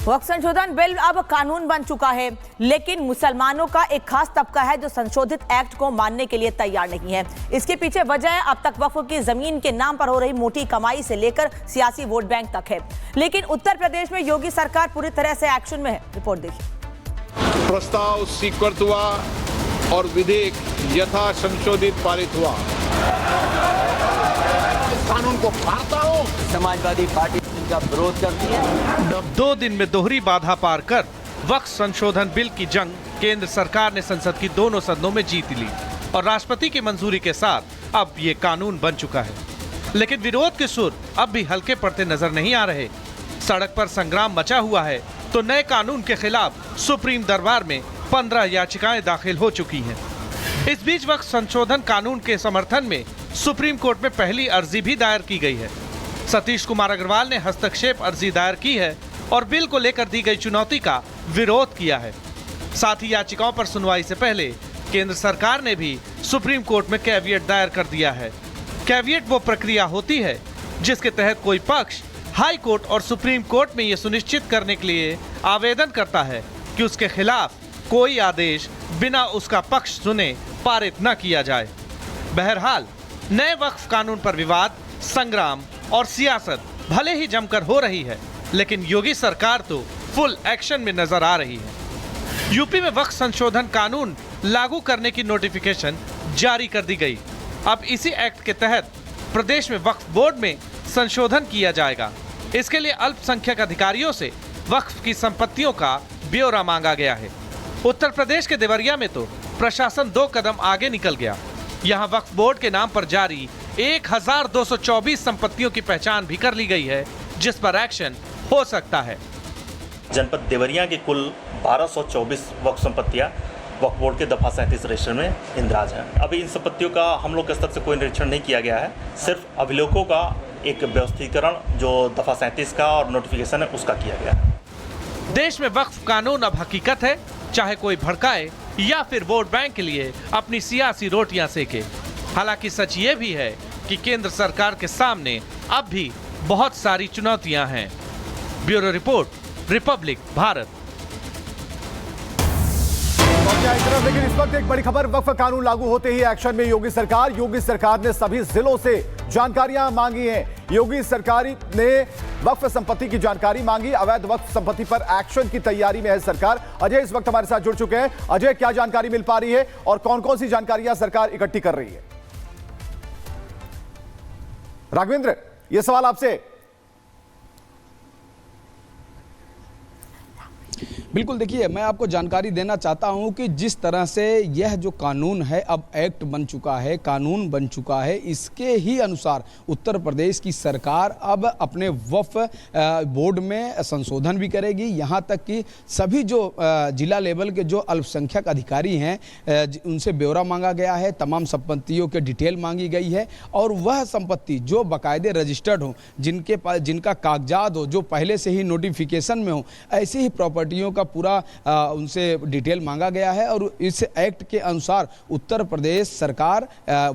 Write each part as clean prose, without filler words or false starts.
वक्फ संशोधन बिल अब कानून बन चुका है, लेकिन मुसलमानों का एक खास तबका है जो संशोधित एक्ट को मानने के लिए तैयार नहीं है। इसके पीछे वजह अब तक वक्फ की जमीन के नाम पर हो रही मोटी कमाई से लेकर सियासी वोट बैंक तक है। लेकिन उत्तर प्रदेश में योगी सरकार पूरी तरह से एक्शन में है। रिपोर्ट देखिए। प्रस्ताव स्वीकृत हुआ और विधेयक यथा संशोधित पारित हुआ। कानून को पाता हूं, समाजवादी पार्टी का विरोध करती है। 2 दिन में दोहरी बाधा पार कर वक्फ संशोधन बिल की जंग केंद्र सरकार ने संसद की दोनों सदनों में जीत ली और राष्ट्रपति की मंजूरी के साथ अब ये कानून बन चुका है। लेकिन विरोध के सुर अब भी हल्के पड़ते नजर नहीं आ रहे। सड़क पर संग्राम मचा हुआ है तो नए कानून के खिलाफ सुप्रीम दरबार में 15 याचिकाएं दाखिल हो चुकी हैं। इस बीच वक्फ संशोधन कानून के समर्थन में सुप्रीम कोर्ट में पहली अर्जी भी दायर की गई है। सतीश कुमार अग्रवाल ने हस्तक्षेप अर्जी दायर की है और बिल को लेकर दी गई चुनौती का विरोध किया है। साथ ही याचिकाओं पर सुनवाई से पहले केंद्र सरकार ने भी सुप्रीम कोर्ट में कैविएट दायर कर दिया है। कैविएट वो प्रक्रिया होती है जिसके तहत कोई पक्ष हाई कोर्ट और सुप्रीम कोर्ट में ये सुनिश्चित करने के लिए आवेदन करता है कि उसके खिलाफ कोई आदेश बिना उसका पक्ष सुने पारित न किया जाए। बहरहाल नए वक्फ कानून पर विवाद, संग्राम और सियासत भले ही जमकर हो रही है, लेकिन योगी सरकार तो फुल एक्शन में नजर आ रही है। यूपी में वक्फ संशोधन कानून लागू करने की नोटिफिकेशन जारी कर दी गई। अब इसी एक्ट के तहत प्रदेश में वक्फ बोर्ड में संशोधन किया जाएगा। इसके लिए अल्पसंख्यक अधिकारियों से वक्फ की संपत्तियों का ब्यौरा मांगा गया है। उत्तर प्रदेश के देवरिया में तो प्रशासन 2 कदम आगे निकल गया। यहाँ वक्फ बोर्ड के नाम पर जारी 1224 संपत्तियों की पहचान भी कर ली गई है, जिस पर एक्शन हो सकता है। जनपद देवरिया की कुल 1224 वक्फ संपत्तियां वक्फ बोर्ड के दफा 37 रजिस्टर में इंदराज है। अभी इन संपत्तियों का हम लोग के स्तर से कोई निरीक्षण नहीं किया गया है। सिर्फ अभिलेखों का एक व्यवस्थीकरण जो दफा 37 का और नोटिफिकेशन है उसका किया गया है। देश में वक्फ कानून अब हकीकत है, चाहे कोई भड़काए या फिर वोट बैंक के लिए अपनी सियासी रोटियां सेके। हालांकि सच ये भी है कि केंद्र सरकार के सामने अब भी बहुत सारी चुनौतियां हैं। Bureau report, Republic Bharat. लेकिन इस वक्त एक बड़ी खबर, वक्फ कानून लागू होते ही एक्शन में योगी सरकार ने सभी जिलों से जानकारियां मांगी हैं। योगी सरकार ने वक्फ संपत्ति की जानकारी मांगी। अवैध वक्फ संपत्ति पर एक्शन की तैयारी में है सरकार। अजय इस वक्त हमारे साथ जुड़ चुके हैं। अजय, क्या जानकारी मिल पा रही है और कौन कौन सी जानकारियां सरकार इकट्ठी कर रही है? राघवेंद्र, यह सवाल आपसे। बिल्कुल, देखिए, मैं आपको जानकारी देना चाहता हूं कि जिस तरह से यह जो कानून है अब एक्ट बन चुका है, कानून बन चुका है, इसके ही अनुसार उत्तर प्रदेश की सरकार अब अपने वक्फ बोर्ड में संशोधन भी करेगी। यहां तक कि सभी जो जिला लेवल के जो अल्पसंख्यक अधिकारी हैं उनसे ब्यौरा मांगा गया है, तमाम संपत्तियों के डिटेल मांगी गई है और वह संपत्ति जो बाकायदे रजिस्टर्ड हो, जिनका कागजात हो, जो पहले से ही नोटिफिकेशन में हो, ऐसी ही प्रॉपर्टियों का पूरा उनसे डिटेल मांगा गया है। और इस एक्ट के अनुसार उत्तर प्रदेश सरकार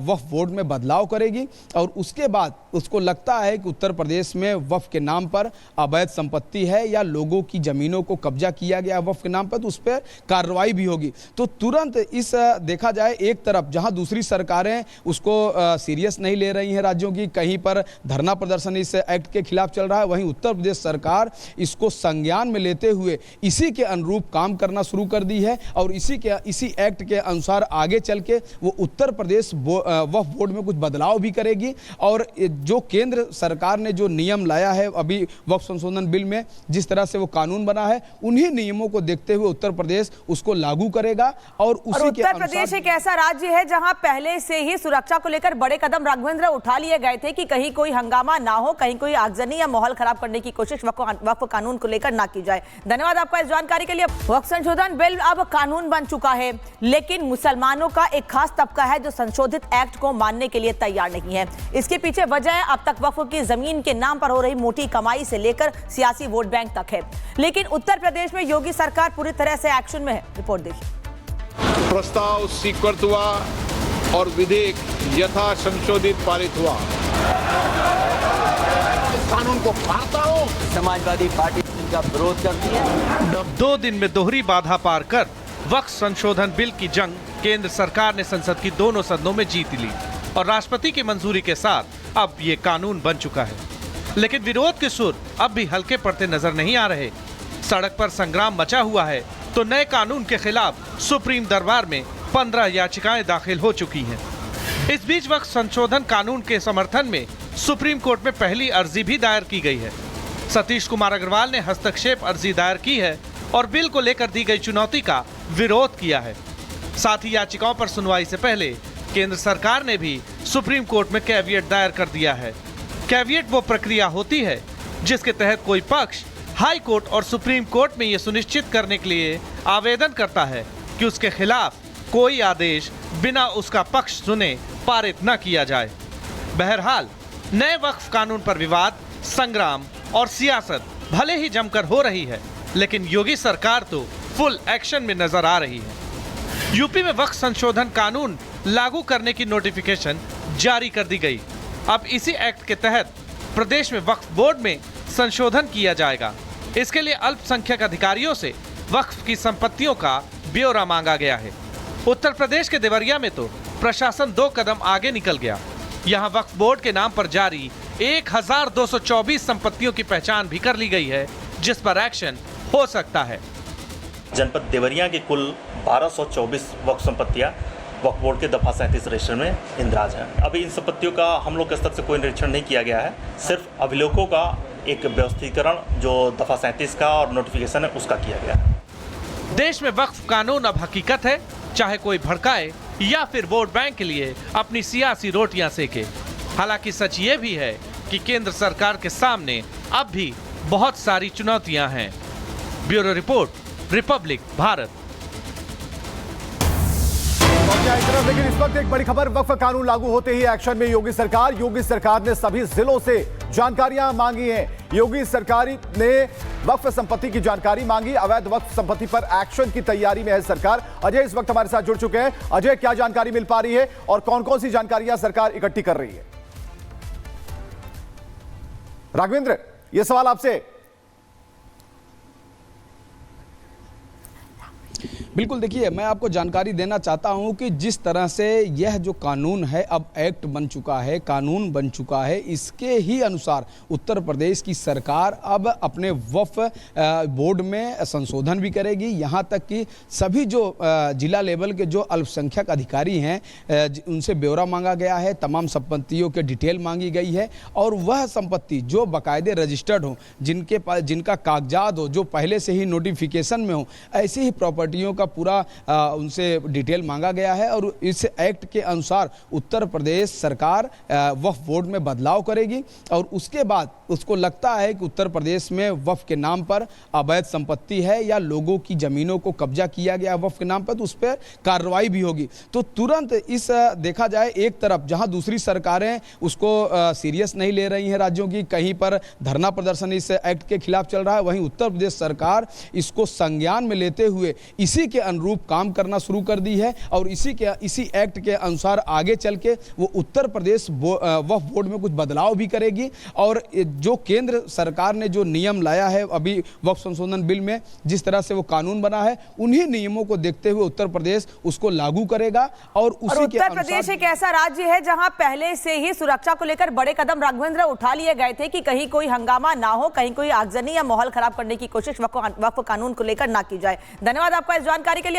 वक्फ बोर्ड में बदलाव करेगी और उसके बाद उसको लगता है कि उत्तर प्रदेश में वक्फ के नाम पर अवैध संपत्ति है या लोगों की जमीनों को कब्जा किया गया वक्फ के नाम पर, तो उस पर कार्रवाई भी होगी। तो तुरंत इस देखा जाए, एक तरफ जहां दूसरी सरकारें उसको सीरियस नहीं ले रही हैं राज्यों की, कहीं पर धरना प्रदर्शन इस एक्ट के खिलाफ चल रहा है, वहीं उत्तर प्रदेश सरकार इसको संज्ञान में लेते हुए इसी के अनुरूप काम करना शुरू कर दी है और इसी एक्ट के अनुसार आगे चल के वो उत्तर प्रदेश वक्फ बोर्ड में कुछ बदलाव भी करेगी। और जो केंद्र सरकार ने जो नियम लाया है अभी वक्फ संशोधन बिल में, जिस तरह से वो कानून बना है, उन्हीं नियमों को देखते हुए उत्तर प्रदेश उसको लागू करेगा। और उसी के उत्तर प्रदेश एक ऐसा राज्य है जहां पहले से ही सुरक्षा को लेकर बड़े कदम राघवेंद्र उठा लिए गए थे कि कहीं कोई हंगामा ना हो, कहीं कोई आगजनी या माहौल खराब करने की कोशिश वक्फ कानून को लेकर ना की जाए। धन्यवाद आपका इस जानकारी के लिए। वक्फ संशोधन बिल अब कानून बन चुका है, लेकिन मुसलमानों का एक खास तबका है जो संशोधित एक्ट को मानने के लिए तैयार नहीं है। इसके पीछे वजह अब तक वक्फ की जमीन के नाम पर हो रही मोटी कमाई से लेकर सियासी वोट बैंक तक है। लेकिन उत्तर प्रदेश में योगी सरकार पूरी तरह से एक्शन में है। रिपोर्ट देखिए। प्रस्ताव स्वीकृत हुआ और विधेयक यथा संशोधित पारित हुआ। कानून को पाता हूं, समाजवादी पार्टी इनका विरोध करती है। 2 दिन में दोहरी बाधा पार कर वक्फ संशोधन बिल की जंग केंद्र सरकार ने संसद की दोनों सदनों में जीत ली और राष्ट्रपति की मंजूरी के साथ अब ये कानून बन चुका है। लेकिन विरोध के सुर अब भी हल्के पड़ते नजर नहीं आ रहे। सड़क पर संग्राम मचा हुआ है तो नए कानून के खिलाफ सुप्रीम दरबार में 15 याचिकाएं दाखिल हो चुकी हैं। इस बीच वक्फ संशोधन कानून के समर्थन में सुप्रीम कोर्ट में पहली अर्जी भी दायर की गई है। सतीश कुमार अग्रवाल ने हस्तक्षेप अर्जी दायर की है और बिल को लेकर दी गई चुनौती का विरोध किया है। साथ ही याचिकाओं पर सुनवाई से पहले केंद्र सरकार ने भी सुप्रीम कोर्ट में कैविएट दायर कर दिया है। कैविएट वो प्रक्रिया होती है जिसके तहत कोई पक्ष हाई कोर्ट और सुप्रीम कोर्ट में ये सुनिश्चित करने के लिए आवेदन करता है कि उसके खिलाफ कोई आदेश बिना उसका पक्ष सुने पारित न किया जाए। बहरहाल नए वक्फ कानून पर विवाद, संग्राम और सियासत भले ही जमकर हो रही है, लेकिन योगी सरकार तो फुल एक्शन में नजर आ रही है। यूपी में वक्फ संशोधन कानून लागू करने की नोटिफिकेशन जारी कर दी गई। अब इसी एक्ट के तहत प्रदेश में वक्फ बोर्ड में संशोधन किया जाएगा। इसके लिए अल्पसंख्यक अधिकारियों से वक्फ की संपत्तियों का ब्यौरा मांगा गया है। उत्तर प्रदेश के देवरिया में तो प्रशासन 2 कदम आगे निकल गया। यहाँ वक्फ बोर्ड के नाम पर जारी 1224 संपत्तियों की पहचान भी कर ली गई है, जिस पर एक्शन हो सकता है। जनपद देवरिया की कुल 1224 वक्फ संपत्तियां वक्फ बोर्ड के दफा 37 रजिस्टर में इंदराज हैं। अभी इन संपत्तियों का हम लोग के स्तर से कोई निरीक्षण नहीं किया गया है। सिर्फ अभिलेखों का एक व्यवस्थीकरण जो दफा 37 का और नोटिफिकेशन है उसका किया गया है। देश में वक्फ कानून अब हकीकत है, चाहे कोई भड़काए या फिर वोट बैंक के लिए अपनी सियासी रोटियां सेके। हालांकि सच ये भी है कि केंद्र सरकार के सामने अब भी बहुत सारी चुनौतियां हैं। Bureau report, Republic Bharat. एक तरफ लेकिन इस वक्त एक बड़ी खबर, वक्फ कानून लागू होते ही एक्शन में योगी सरकार ने सभी जिलों से जानकारियां मांगी हैं। योगी सरकार ने वक्फ संपत्ति की जानकारी मांगी। अवैध वक्फ संपत्ति पर एक्शन की तैयारी में है सरकार। अजय इस वक्त हमारे साथ जुड़ चुके हैं। अजय, क्या जानकारी मिल पा रही है और कौन कौन सी जानकारियां सरकार इकट्ठी कर रही है? राघवेंद्र, यह सवाल आपसे। बिल्कुल, देखिए मैं आपको जानकारी देना चाहता हूं कि जिस तरह से यह जो कानून है अब एक्ट बन चुका है, कानून बन चुका है, इसके ही अनुसार उत्तर प्रदेश की सरकार अब अपने वक्फ बोर्ड में संशोधन भी करेगी। यहां तक कि सभी जो जिला लेवल के जो अल्पसंख्यक अधिकारी हैं उनसे ब्यौरा मांगा गया है, तमाम संपत्तियों के डिटेल मांगी गई है और वह संपत्ति जो बाकायदे रजिस्टर्ड हो, जिनके पास जिनका कागजात हो, जो पहले से ही नोटिफिकेशन में हो, ऐसी ही प्रॉपर्टियों का पूरा उनसे डिटेल मांगा गया है। और इस एक्ट के अनुसार उत्तर प्रदेश सरकार वक्फ बोर्ड में बदलाव करेगी और उसके बाद उसको लगता है कि उत्तर प्रदेश में वक्फ के नाम पर अवैध संपत्ति है या लोगों की जमीनों को कब्जा किया गया वक्फ के नाम पर, तो उस पर कार्रवाई भी होगी। तो तुरंत इस देखा जाए एक तरफ जहां दूसरी सरकारें उसको सीरियस नहीं ले रही हैं राज्यों की, कहीं पर धरना प्रदर्शन इस एक्ट के खिलाफ चल रहा है, वहीं उत्तर प्रदेश सरकार इसको संज्ञान में लेते हुए इसी के अनुरूप काम करना शुरू कर दी है और इसी एक्ट के अनुसार आगे चल के वो उत्तर प्रदेश वक्फ बोर्ड में कुछ बदलाव भी करेगी। और जो केंद्र सरकार ने जो नियम लाया है अभी वक्फ संशोधन बिल में, जिस तरह से वो कानून बना है, उन्हीं नियमों को देखते हुए उत्तर प्रदेश उसको लागू करेगा। और उसी के उत्तर प्रदेश एक ऐसा राज्य है जहां पहले से ही सुरक्षा को लेकर बड़े कदम राघवेंद्र उठा लिए गए थे कि कहीं कोई हंगामा ना हो, कहीं कोई आगजनी या माहौल खराब करने की कोशिश वक्फ कानून को लेकर ना की जाए। धन्यवाद आपका इस जानकारी के लिए।